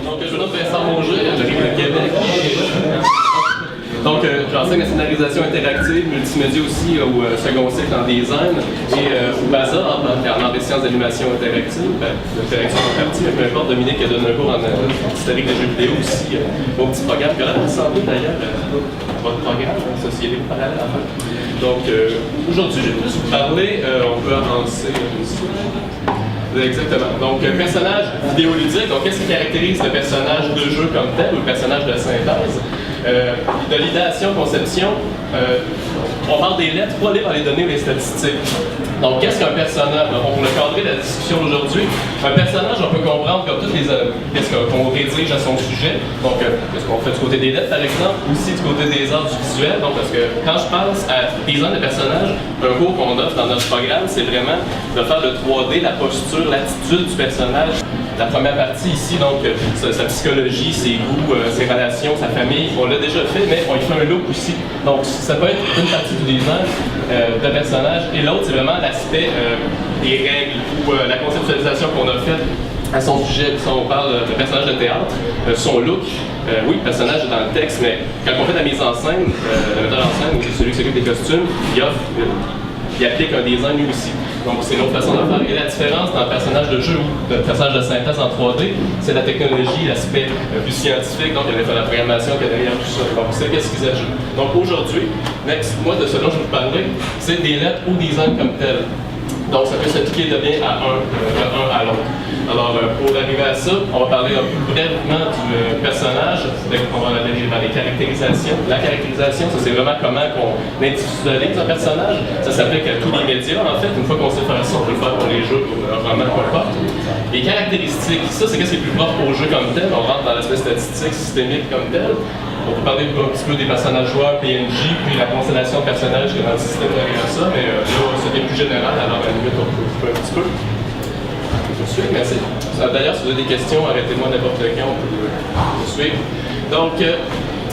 Donc, je m'appelle Vincent Mongeau, j'arrive de Québec. Donc, j'enseigne la scénarisation interactive, multimédia aussi au second cycle en design et au BASA en des sciences d'animation interactive, d'interaction en partie, mais peu importe, Dominique a donné un cours en historique des jeux vidéo aussi, au petit programme qui a l'air ressemblé d'ailleurs à votre programme, Société parallèle en fait. Donc, aujourd'hui, je vais plus vous parler, on peut avancer ici. Exactement. Donc, personnage vidéoludique, donc qu'est-ce qui caractérise le personnage de jeu comme tel ou le personnage de synthèse? De l'idéation, conception, on parle des lettres, pas lire les données ou les statistiques. Donc, qu'est-ce qu'un personnage? On va cadrer la discussion d'aujourd'hui. Un personnage, on peut comprendre comme toutes les qu'est-ce qu'on rédige à son sujet. Donc, qu'est-ce qu'on fait du côté des lettres, par exemple, aussi du côté des arts du visuel. Donc, parce que quand je pense à design de personnage, un cours qu'on offre dans notre programme, c'est vraiment de faire le 3D, la posture, l'attitude du personnage. La première partie ici, donc, sa psychologie, ses goûts, ses relations, sa famille, on l'a déjà fait, mais on y fait un look aussi. Donc, ça peut être une partie du design de personnage, et l'autre, c'est vraiment l'aspect des règles ou la conceptualisation qu'on a faite à son sujet. Si on parle de personnage de théâtre, son look, oui, le personnage est dans le texte, mais quand on fait la mise en scène, le metteur en scène, ou celui qui s'occupe des costumes, il applique un design lui aussi. Donc, c'est une autre façon de faire. Et la différence dans le personnage de jeu ou le personnage de synthèse en 3D, c'est la technologie, l'aspect plus scientifique, donc il y a la programmation qui est derrière tout ça. Donc, c'est qu'est-ce qu'ils ajoutent. Donc, aujourd'hui, moi, de ce dont je vais vous parler, c'est des lettres au design comme tel. Donc, ça peut s'appliquer de bien à un à l'autre. Alors, pour arriver à ça, on va parler brièvement du personnage, on va aller dans les caractérisations. La caractérisation, ça c'est vraiment comment on individualise un personnage. Ça s'applique à tous les médias, en fait. Une fois qu'on sait faire ça, on peut le faire pour les jeux, pour un roman, peu importe. Les caractéristiques, ça c'est qu'est-ce qui est plus propre au jeu comme tel. On rentre dans l'aspect statistique, systémique comme tel. On peut parler un petit peu des personnages joueurs, PNJ, puis la constellation de personnages qui est dans le système derrière ça, mais là, c'était plus général, alors à la limite, on peut couper un petit peu. Je suis, merci. D'ailleurs, si vous avez des questions, arrêtez-moi n'importe quand, on peut le suivre. Donc,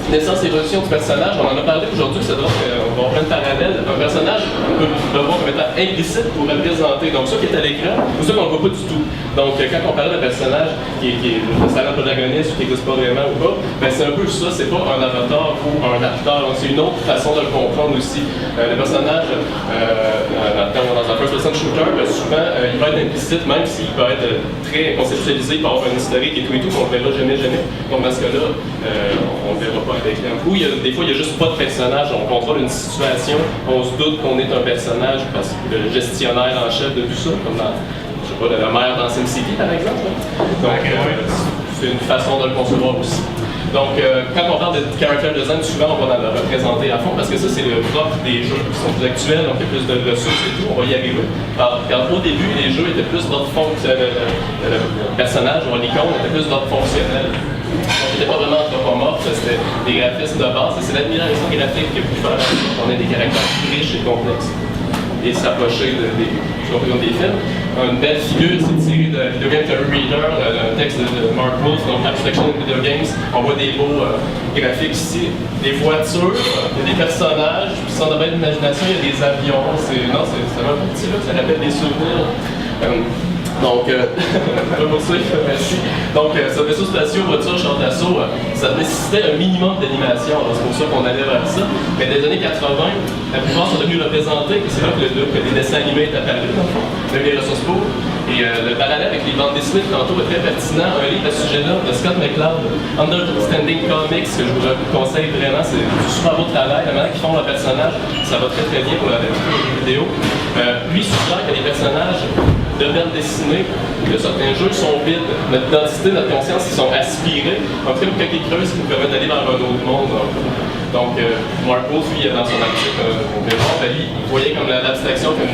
naissance et évolution du personnage, on en a parlé aujourd'hui, c'est donc on va prendre un parallèle. Un personnage, on peut le voir comme étant implicite ou représenté. Donc, ça qui est à l'écran, ou ça qu'on ne voit pas du tout. Donc, quand on parle d'un personnage qui est le talent protagoniste ou qui n'existe pas vraiment ou pas, ben c'est un peu ça, c'est pas un avatar ou un acteur. Donc, c'est une autre façon de le comprendre aussi. Le personnage, dans un first-person shooter, souvent, il va être implicite, même s'il peut être très conceptualisé, il peut avoir un historique et tout, qu'on ne verra jamais. Donc, dans ce cas-là, on ne verra pas. Ou des fois, il n'y a juste pas de personnage, on contrôle une situation, on se doute qu'on est un personnage parce que le gestionnaire en chef de tout ça, comme dans, je sais pas, la mère dans SimCity par exemple. Donc, c'est une façon de le concevoir aussi. Donc, quand on parle de character design, souvent on va le représenter à fond parce que ça, c'est le propre des jeux qui sont plus actuels, donc il y a plus de ressources et tout, on va y arriver. Alors, quand au début, les jeux étaient plus d'ordre fonctionnel, le personnage ou l'icône était plus d'ordre fonctionnel. Donc, c'était pas vraiment anthropomorphe, c'était des graphismes de base, c'est l'admiration graphique qui a pu faire qu'on ait des caractères riches et complexes et s'approcher des films. Une belle figure, c'est tiré de Video Game Theory Reader, un texte de Mark Wolf, donc Abstraction in Video Games. On voit des beaux graphiques ici, des voitures, il y a des personnages, puis sans domaine d'imagination, il y a des avions. C'est vraiment un petit là, ça rappelle des souvenirs. Donc, merci. Donc, ce vaisseau spatial, voiture, char d'assaut, ça nécessitait un minimum d'animation. C'est pour ça qu'on allait vers ça. Mais dans les années 80, la plupart sont devenus représentés, et c'est là que les dessins animés est apparu, dans le fond, les ressources pour. Et le parallèle avec les bandes dessinées, tantôt, est très pertinent. Un livre à ce sujet-là de Scott McCloud, Understanding Comics, que je vous conseille vraiment, c'est du super beau travail. La manière qu'ils font le personnage, ça va très très bien pour la vidéo. Lui suggère que les personnages de bande dessinée, que certains jeux sont vides. Notre identité, notre conscience, ils sont aspirés. En tout cas, quand ils creusent, ils nous permettent d'aller vers un autre monde. Donc, Mark Wolf, lui, dans son article, il voyait comme l'abstraction comme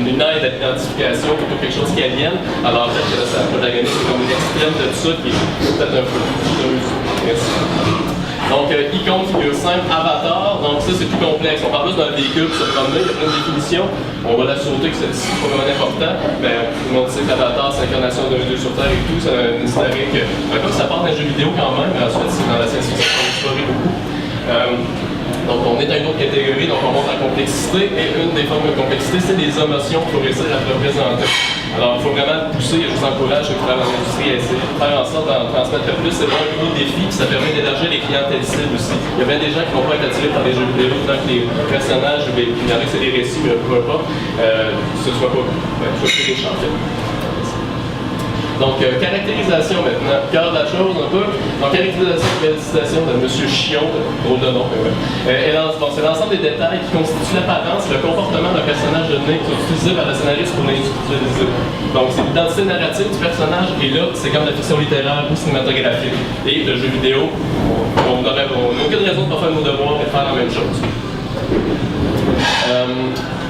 une aide à l'identification, plutôt quelque chose qui aliène. Alors, en fait, sa protagoniste, c'est comme une extrême de tout ça qui est peut-être un peu douteuse. Merci. Donc, icône, figure simple, avatar, donc ça c'est plus complexe. On parle plus d'un véhicule pour se promener, il y a plein de définitions. On va la sauter, que c'est pas vraiment important. Mais tout le monde sait que l'avatar, c'est l'incarnation d'un dieu sur Terre et tout, c'est un historique. Comme ça part d'un jeu vidéo quand même, mais ensuite c'est dans la science-fiction qu'on explorait beaucoup. Donc on est dans une autre catégorie, donc on monte en complexité, et une des formes de complexité, c'est les émotions qu'il faut réussir à représenter. Alors il faut vraiment pousser, je vous encourage à travailler dans l'industrie à essayer de faire en sorte d'en transmettre le plus. C'est vraiment un gros défi, puis ça permet d'élargir les clientèles cibles aussi. Il y a bien des gens qui ne vont pas être attirés par les jeux vidéo tant que les personnages, il y en a que c'est des récits, mais pourquoi pas, ce soit pas des champions. Donc, caractérisation maintenant, cœur de la chose un peu. Donc, caractérisation de M. Chion, drôle de nom, mais ouais. C'est l'ensemble des détails qui constituent l'apparence et le comportement d'un personnage donné qui sont utilisés par le scénariste pour l'individualiser. Donc, c'est l'identité narrative du personnage, et là, c'est comme la fiction littéraire ou cinématographique. Et le jeu vidéo, on n'a aucune raison de ne pas faire nos devoirs et de faire la même chose.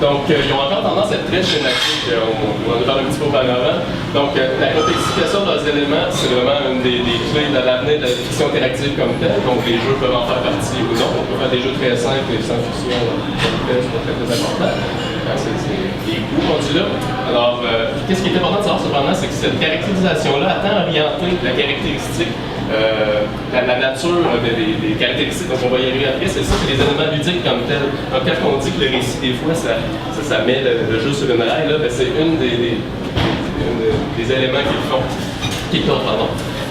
Donc, ils ont encore tendance à être très schématiques, on en parle un petit peu auparavant. Donc, la complexification de leurs éléments, c'est vraiment une des clés de l'avenir de la fiction interactive comme telle. Donc, les jeux peuvent en faire partie ou non. On peut faire des jeux très simples et sans fiction, c'est pas très important. C'est des goûts rendus là. Alors, qu'est-ce qui est important de savoir cependant, c'est que cette caractérisation-là a tant orienté la caractéristique, la nature des caractéristiques, donc on va y arriver après, c'est ça, c'est les éléments ludiques comme tels. Donc quand on dit que le récit, des fois, ça met le jeu sur une rail, là, ben, c'est une des éléments qui comptent, pardon.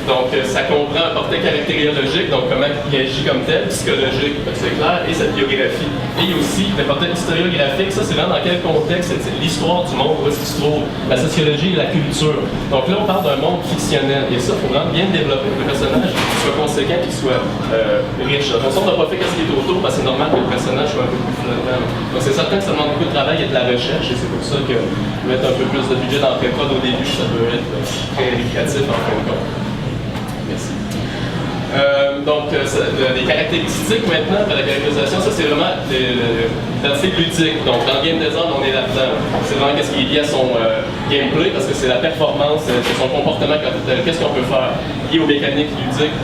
Donc, ça comprend un portrait caractériologique, donc comment il agit comme tel, psychologique, c'est clair, et sa biographie. Et il y a aussi le portrait historiographique, ça c'est vraiment dans quel contexte, c'est l'histoire du monde, où est-ce qu'il se trouve, la sociologie et la culture. Donc là, on parle d'un monde fictionnel, et ça, il faut vraiment bien développer que le personnage soit conséquent, qu'il soit riche. Donc, on n'a pas fait ce qui est autour, parce que c'est normal que le personnage soit un peu plus flottant. Donc, c'est certain que ça demande beaucoup de travail et de la recherche, et c'est pour ça que mettre un peu plus de budget dans le pré-prod au début, ça peut être très récréatif en fin de compte. Merci. Donc, les caractéristiques maintenant de la caractérisation, ça c'est vraiment l'identité ludique. Donc, dans le game design, on est là-dedans. C'est vraiment ce qui est lié à son gameplay, parce que c'est la performance, c'est son comportement quand tel. Qu'est-ce qu'on peut faire lié aux mécaniques ludiques.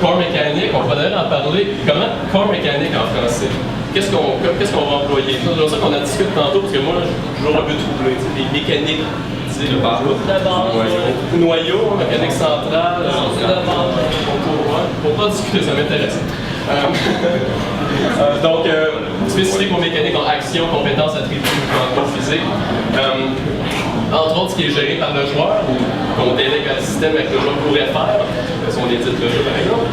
Core mécanique, on va d'ailleurs en parler. Comment core mécanique en français? Qu'est-ce qu'on va employer? C'est pour ça qu'on en discute tantôt, parce que moi, je suis toujours un peu troublé. Les mécaniques. Le noyau, mécanique centrale, pour pas discuter, ça m'intéresse. Donc, spécifique aux mécaniques en action, compétences, attributs, mouvement physique. Entre autres, ce qui est géré par le joueur, ou qu'on délègue à un système avec le joueur pourrait faire, si on édite le jeu par exemple.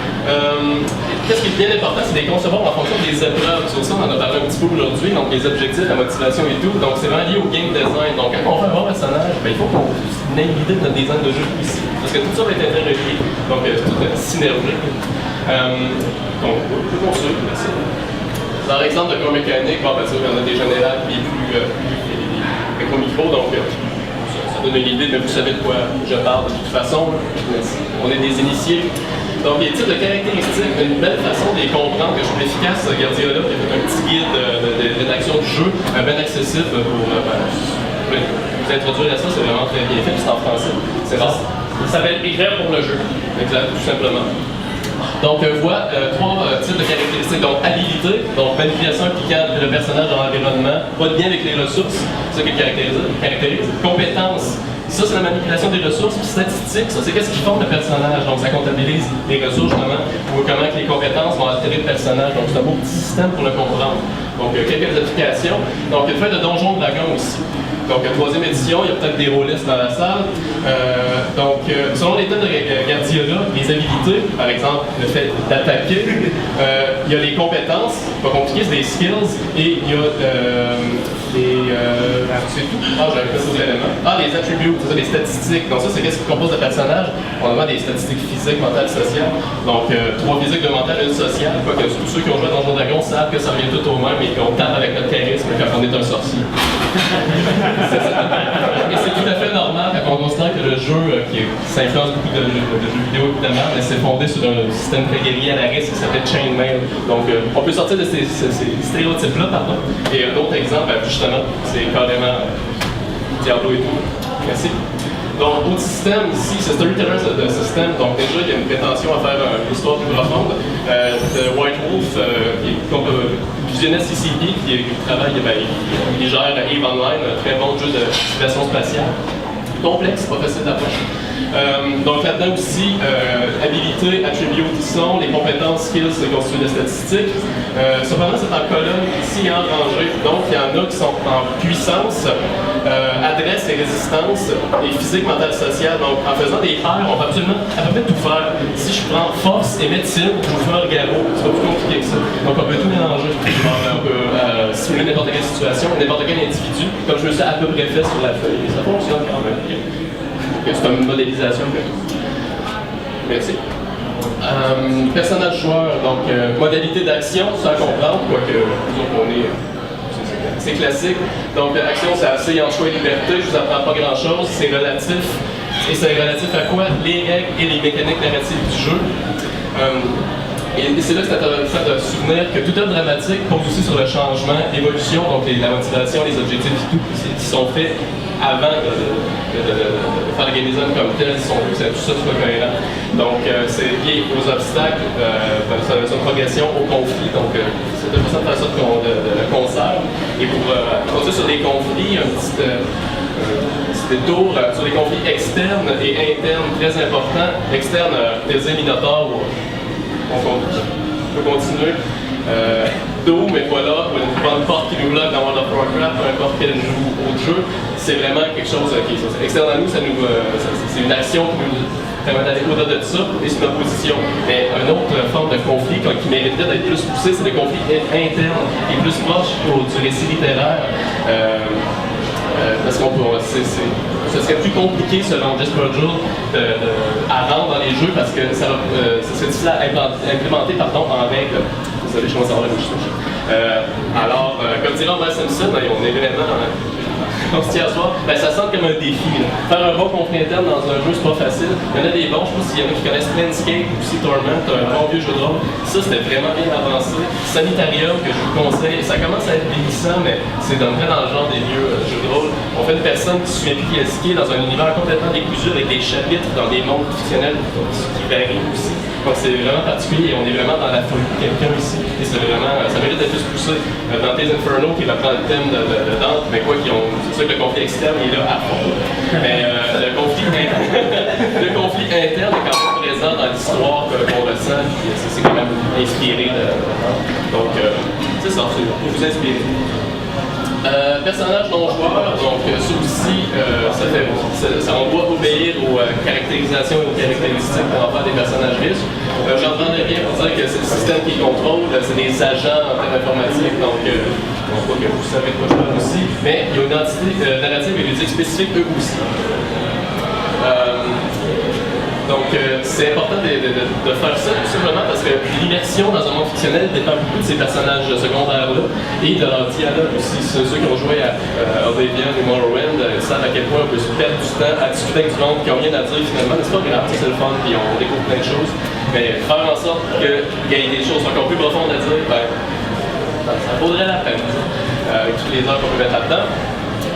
Qu'est-ce qui est bien important, c'est de les concevoir en fonction des épreuves. Sur ça, on en a parlé un petit peu aujourd'hui, donc les objectifs, la motivation et tout. Donc c'est vraiment lié au game design. Donc quand on fait un bon personnage, ben, il faut qu'on ait l'idée de notre design de jeu ici. Parce que tout ça va être interrelié. Donc tout est synergique. Donc, on peut construire, merci. Dans l'exemple de corps mécanique, bon, ben, ça, il y en a des générales qui est plus au micro, donc ça donne une idée, mais vous savez de quoi je parle de toute façon. On est des initiés. Donc, les types de caractéristiques, une belle façon de les comprendre, que je trouve efficace, Guardiola, qui a fait un petit guide de rédaction du jeu, bien accessible pour vous introduire à ça, c'est vraiment très bien fait, c'est en français. C'est rare. Ça s'appelle écrire pour le jeu. Exact, tout simplement. Donc, trois types de caractéristiques. Donc, habilité, donc manipulation impliquant le personnage dans l'environnement, pas de bien avec les ressources, c'est ça qui caractérise. Compétence, ça c'est la manipulation des ressources. Puis statistique, ça c'est qu'est-ce qui forme le personnage. Donc, ça comptabilise les ressources, justement, ou comment que les compétences vont altérer le personnage. Donc, c'est un beau petit système pour le comprendre. Donc, quelques applications. Donc, il y a fait de Donjon Dragon aussi. Donc, troisième édition, il y a peut-être des rôlistes dans la salle. Selon l'état de Guardiola, les habilités, par exemple, le fait d'attaquer, il y a les compétences, pas compliqué, c'est des skills, et il y a c'est tout. J'avais pas d'autres éléments. Les attributs, c'est ça, les statistiques. Donc, ça, c'est qu'est-ce qui compose le personnage. On a des statistiques physiques, mentales, sociales. Donc, 3 physiques, 2 mentales, 1 sociale. Quoique tous ceux qui ont joué à Donjon Dragon savent que ça revient tout au même et qu'on tape avec notre charisme quand on est un sorcier. Et c'est tout à fait normal quand on considère que le jeu, qui s'influence beaucoup de jeux vidéo évidemment, mais c'est fondé sur un système très guerrier à la risque qui s'appelle Chainmail. Donc on peut sortir de ces stéréotypes-là, pardon. Et un autre exemple, justement, c'est carrément Diablo et tout. Merci. Donc, autre système ici, c'est Storyteller de système. Donc, déjà, il y a une prétention à faire une histoire plus profonde. De White Wolf, qui est visionniste CCP, qui travaille, il gère EVE Online, un très bon jeu de simulation spatiale. Complexe, pas facile d'approche. Donc, là-dedans aussi, habilités, attributs qui sont, les compétences, skills, c'est constitué de statistiques. Cependant, c'est en colonne, ici en rangée. Donc, il y en a qui sont en puissance, adresse et résistance, et physique, mentale, sociale. Donc, en faisant des paires, on peut absolument à peu près tout faire. Si je prends force et médecine, je vais faire garrot. C'est pas plus compliqué que ça. Donc, on peut tout mélanger. On peut simuler n'importe quelle situation, n'importe quel individu, comme je me suis à peu près fait sur la feuille. Ça fonctionne quand même. C'est une modélisation. Merci. Personnage joueur, donc modalité d'action, sans comprendre, quoique on est. C'est classique. Donc, action, c'est assez en choix et liberté. Je vous apprends pas grand-chose. C'est relatif. Et c'est relatif à quoi? Les règles et les mécaniques narratives du jeu. Et c'est là que c'est intéressant de se souvenir que toute œuvre dramatique pose aussi sur le changement, l'évolution, donc la motivation, les objectifs, tout, qui sont faits avant de faire les œuvres comme telles, tout ça soit cohérent. Donc, c'est lié aux obstacles, sa progression, au conflit. Donc, c'est de façon de faire ça qu'on le conserve. Et pour continuer sur des conflits, un petit détour sur les conflits externes et internes très importants. Externes, désir Minotaur, on peut continuer. Doom est pas là, ou une bonne porte qui nous bloque dans World of Warcraft, peu importe quel jeu, c'est vraiment quelque chose qui est externe à nous, c'est une action qui nous permet d'aller au-delà de ça, et c'est une opposition. Mais une autre forme de conflit qui mériterait d'être plus poussé, c'est le conflit interne, qui est plus proche du récit littéraire. Parce ce serait plus compliqué selon Desperate à rendre dans les jeux parce que ça serait difficile à implémenter en règle. Désolé, je commence à avoir la bouche touche. Alors, comme dirait Homer Simpson, on est vraiment on se tient à soi, ça semble comme un défi. Là. Faire un bon conflit interne dans un jeu, c'est pas facile. Il y en a des bons, je sais pas s'il y en a qui connaissent Planescape ou aussi Torment, un bon vieux jeu de rôle. Ça, c'était vraiment bien avancé. Sanitarium, que je vous conseille, ça commence à être vieillissant, mais c'est dans le genre des vieux jeux de rôle. On fait une personne qui se souvient plus qui est skié dans un univers complètement décousu avec des chapitres dans des mondes fictionnels qui varient aussi. Donc c'est vraiment particulier et on est vraiment dans la folie de quelqu'un ici. Et c'est vraiment, ça mérite d'être plus poussé. Dante's Inferno, qui reprend le thème de Dante, mais quoi, c'est sûr que le conflit externe il est là à fond. Mais le conflit interne est quand même présent dans l'histoire qu'on ressent, puis c'est quand même inspiré de donc c'est ça, c'est pour vous inspirer. Personnage non joueur, donc celui-ci, on doit obéir aux caractérisations et aux caractéristiques pour en faire des personnages riches. J'en prendrais bien pour dire que c'est le système qui contrôle, c'est des agents en termes informatiques, donc je crois que vous savez de quoi je parle aussi, mais il y a une identité narrative et ludique spécifique eux aussi. Donc, c'est important de faire ça tout simplement parce que l'immersion dans un monde fictionnel dépend beaucoup de ces personnages secondaires-là et de leur dialogue aussi. Ceux qui ont joué à Oblivion et Morrowind savent à quel point on peut se perdre du temps à discuter avec du monde qui n'a rien à dire finalement. C'est pas grave, c'est le fun, puis on découvre plein de choses. Mais faire en sorte qu'il y ait des choses encore plus profondes à dire, ça vaudrait la peine. Avec toutes les heures qu'on peut mettre là-dedans.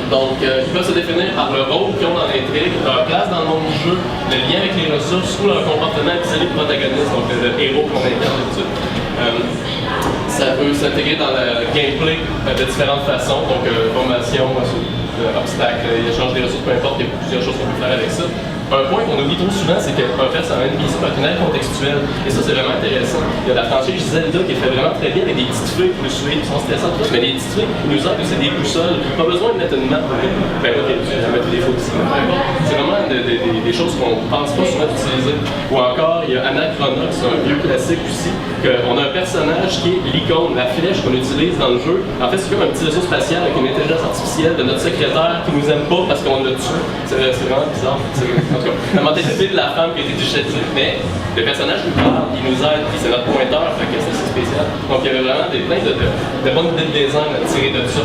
Donc, ils peuvent se définir par le rôle qu'ils ont dans l'intrigue, leur place dans le monde du jeu, le lien avec les ressources ou leur comportement vis-à-vis du protagoniste, donc le héros qu'on incarne d'habitude. Ça peut s'intégrer dans le gameplay de différentes façons, donc formation, obstacles, échange des ressources, peu importe, il y a plusieurs choses qu'on peut faire avec ça. Un point qu'on oublie trop souvent, c'est qu'un NPC peut être une aide contextuelle. Et ça, c'est vraiment intéressant. Il y a la franchise Zelda qui est fait vraiment très bien avec des petites feuilles pour le suivre, qui sont stressantes, mais les petites feuilles nous aident aussi des boussoles. Pas besoin de mettre une map. Ben ok, je vais mettre des photos. C'est vraiment des choses qu'on ne pense pas souvent d'utiliser. Ou encore, il y a Anachronox, un vieux classique aussi, qu'on a un personnage qui est l'icône, la flèche qu'on utilise dans le jeu. En fait, c'est comme un petit vaisseau spatial avec une intelligence artificielle de notre secrétaire qui nous aime pas parce qu'on l'a tué. C'est vraiment bizarre. En tout cas, la mentalité de la femme qui a été digétique, mais le personnage nous parle, il nous aide, puis c'est notre pointeur, fait que c'est assez spécial. Donc il y avait vraiment plein de bonnes idées de design à tirer de ça.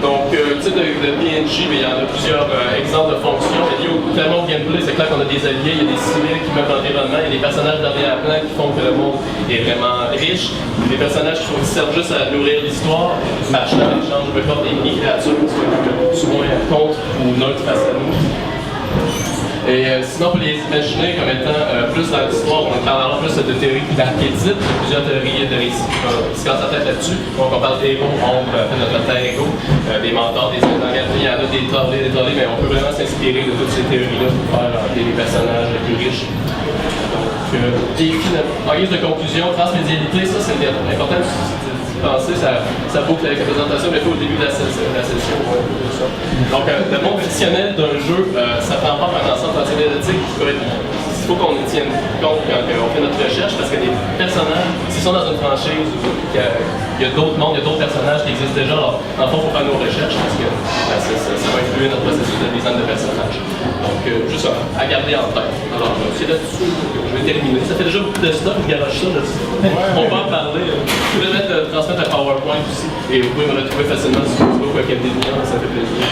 Donc, type de PNJ, mais il y en a plusieurs exemples de fonctions. Il y a clairement au gameplay, c'est clair qu'on a des alliés, il y a des civils qui meurent dans l'environnement, il y a des personnages d'arrière-plan qui font que le monde est vraiment riche, il y a des personnages qui servent juste à nourrir l'histoire, marchant en échange, peu importe des mini-créatures qui soient souvent contre ou neutres face à nous. Et sinon, pour les imaginer comme étant plus dans l'histoire, on parle plus de théorie d'archétypes, de plusieurs théories de récits qui se cassent la tête là-dessus. Donc, on parle d'héros, ombre, notre alter ego, des mentors, des engagés. Il y en a des trollés, mais on peut vraiment s'inspirer de toutes ces théories-là pour faire des personnages les plus riches. Et finalement, en guise de conclusion, transmédialité, ça c'est important de penser, ça boucle avec la présentation, mais il faut au début de la session. Donc, le monde fictionnel d'un jeu, ça prend part d'un ensemble transmédiatique qui peut être. Il faut qu'on y tienne compte quand on fait notre recherche, parce que les personnages, s'ils sont dans une franchise, il y a d'autres mondes, il y a d'autres personnages qui existent déjà, alors en fait, il faut faire nos recherches, parce que ça va influer notre processus de design de personnages. Donc, juste à garder en tête. Alors, c'est là-dessus que je vais terminer. Ça fait déjà beaucoup de stuff, je garoche ça là-dessus. On va en parler. Je vais transmettre un PowerPoint aussi, et vous pouvez me retrouver facilement sur Facebook ou à Capgemini, ça fait plaisir.